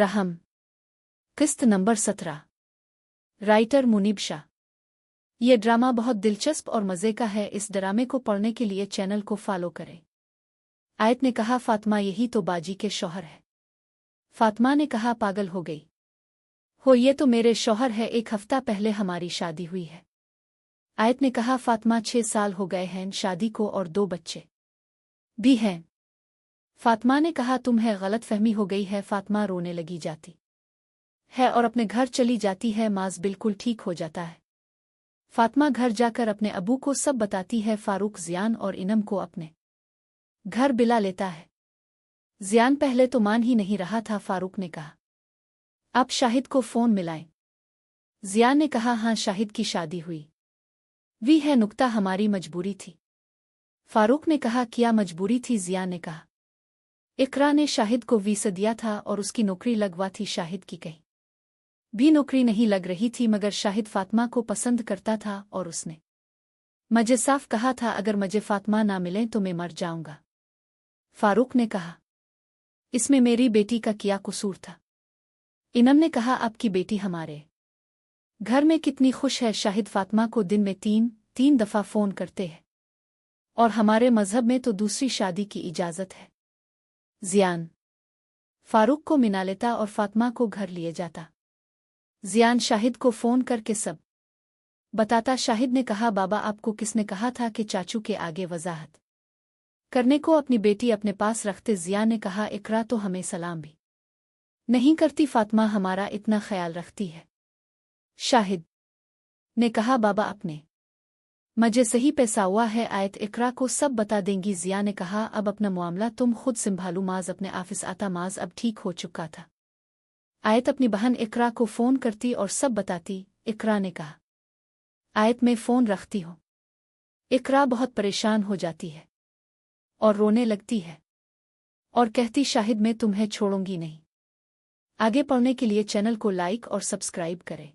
रहम। किस्त number 17। Writer Munib Shah. ये ड्रामा बहुत दिलचस्प और मज़े का है। इस ड्रामे को पढ़ने के लिए चैनल को फॉलो करें। आयत ने कहा, फातिमा यही तो बाजी के शौहर है। फातिमा ने कहा, पागल हो गई हो, ये तो मेरे शौहर है, 1 हफ्ता पहले हमारी शादी हुई है। आयत ने कहा, फातिमा 6 साल हो गए हैं शादी को और 2 बच्चे भी हैं। फातिमा ने कहा, तुम्हें गलतफहमी हो गई है। फातिमा रोने लगी जाती है और अपने घर चली जाती है। माज बिल्कुल ठीक हो जाता है। फातिमा घर जाकर अपने अबू को सब बताती है। फारूक ज़ियान और इनम को अपने घर बिला लेता है। ज़ियान पहले तो मान ही नहीं रहा था। फारूक ने कहा, आप शाहिद को फ़ोन मिलाएं। ज़ियान ने कहा, हाँ शाहिद की शादी हुई भी है, नुक्ता हमारी मजबूरी थी। फारूक ने कहा, क्या मजबूरी थी? ज़ियान ने कहा, इकरा ने शाहिद को वीसा दिया था और उसकी नौकरी लगवा थी। शाहिद की कहीं भी नौकरी नहीं लग रही थी, मगर शाहिद फातिमा को पसंद करता था और उसने मुझे साफ कहा था, अगर मुझे फातिमा ना मिले तो मैं मर जाऊंगा। फारूक ने कहा, इसमें मेरी बेटी का क्या कसूर था? इनम ने कहा, आपकी बेटी हमारे घर में कितनी खुश है। शाहिद फातिमा को दिन में 3 दफ़ा फ़ोन करते हैं और हमारे मज़हब में तो दूसरी शादी की इजाज़त है। ज़ियान फारूक को मिला लेता और फातिमा को घर लिए जाता। ज़ियान शाहिद को फ़ोन करके सब बताता। शाहिद ने कहा, बाबा आपको किसने कहा था कि चाचू के आगे वजाहत करने को? अपनी बेटी अपने पास रखते ज़ियान ने कहा, इकरा तो हमें सलाम भी नहीं करती, फातिमा हमारा इतना ख्याल रखती है। शाहिद ने कहा, बाबा अपने मुझे सही पैसा हुआ है। आयत इकरा को सब बता देंगी। ज़िया ने कहा, अब अपना मामला तुम खुद संभालू। माज अपने ऑफिस आता। माज अब ठीक हो चुका था। आयत अपनी बहन इकरा को फ़ोन करती और सब बताती। इकरा ने कहा, आयत मैं फ़ोन रखती हूँ। इकरा बहुत परेशान हो जाती है और रोने लगती है और कहती, शाहिद मैं तुम्हें छोड़ूंगी नहीं। आगे पढ़ने के लिए चैनल को लाइक और सब्सक्राइब करें।